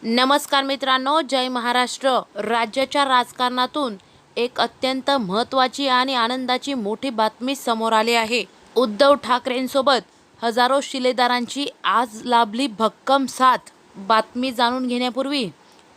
नमस्कार मित्रांनो, जय महाराष्ट्र। राज्याच्या राजकारणातून एक अत्यंत महत्त्वाची आणि आनंदाची मोठी बातमी समोर आली आहे। उद्धव ठाकरेंसोबत हजारो शिलेदारांची आज लाभली भक्कम साथ। बातमी जाणून घेण्यापूर्वी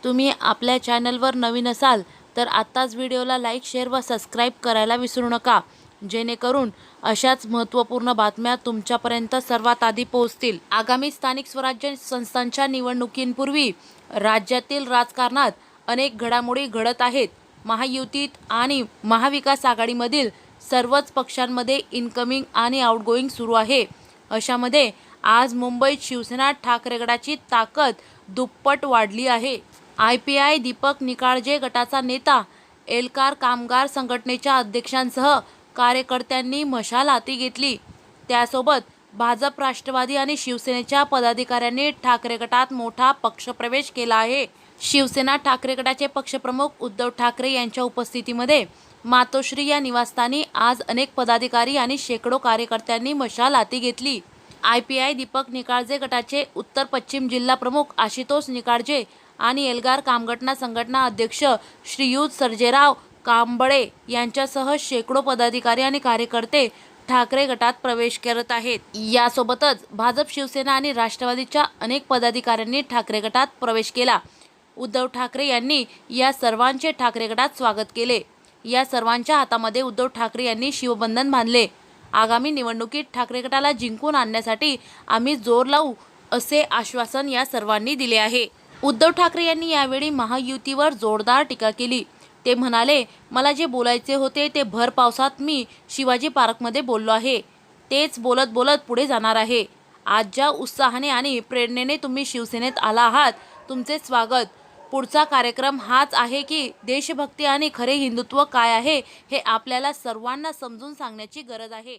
तुम्ही आपल्या चॅनलवर नवीन असाल तर आत्ताच व्हिडिओला लाईक, शेअर व सबस्क्राईब करायला विसरू नका, जेणेकरून अशाच महत्त्वपूर्ण बातम्या तुमच्यापर्यंत सर्वात आधी पोहोचतील। आगामी स्थानिक स्वराज्य संस्थांच्या निवडणुकींपूर्वी राज्यातील राजकारणात अनेक घडामोडी घडत आहेत। महायुतीत आणि महाविकास आघाडीमधील सर्वच पक्षांमध्ये इनकमिंग आणि आउटगोईंग सुरू आहे। अशामध्ये आज मुंबईत शिवसेना ठाकरे गटाची ताकद दुप्पट वाढली आहे। IPI दीपक निकाळजे गटाचा नेता एल्गार कामगार संघटनेच्या अध्यक्षांसह कार्यकर्त्यांनी मशाल हाती घेतली। त्यासोबत भाजप, राष्ट्रवादी आणि शिवसेनेच्या पदाधिकाऱ्यांनी ठाकरे गटात मोठा पक्षप्रवेश केला आहे। शिवसेना ठाकरे गटाचे पक्षप्रमुख उद्धव ठाकरे यांच्या उपस्थितीमध्ये मातोश्री या निवासस्थानी आज अनेक पदाधिकारी आणि शेकडो कार्यकर्त्यांनी मशाल हाती घेतली। IPI दीपक निकाळजे गटाचे उत्तर पश्चिम जिल्हा प्रमुख आशुतोष निकाळजे आणि एल्गार कामगार संघटना अध्यक्ष श्रीयुत सर्जेराव कांबळे यांच्यासह शेकडो पदाधिकारी आणि कार्यकर्ते ठाकरे गटात प्रवेश करत आहेत। यासोबतच भाजप, शिवसेना आणि राष्ट्रवादीच्या अनेक पदाधिकाऱ्यांनी ठाकरे गटात प्रवेश केला। उद्धव ठाकरे यांनी या सर्वांचे ठाकरे गटात स्वागत केले। या सर्वांच्या हातामध्ये उद्धव ठाकरे यांनी शिवबंधन बांधले। आगामी निवडणुकीत ठाकरे गटाला जिंकून आणण्यासाठी आम्ही जोर लावू, असे आश्वासन या सर्वांनी दिले आहे। उद्धव ठाकरे यांनी यावेळी महायुतीवर जोरदार टीका केली। ते म्हणाले, मला जे बोलायचे होते ते भर पावसात मी शिवाजी पार्कमध्ये बोललो आहे, तेच बोलत बोलत पुढे जाणार आहे। आज ज्या उत्साहाने आणि प्रेरणेने तुम्ही शिवसेनेत आला आहात, तुमचे स्वागत। पुढचा कार्यक्रम हाच आहे की देशभक्ती आणि खरे हिंदुत्व काय आहे हे आपल्याला सर्वांना समजून सांगण्याची गरज आहे।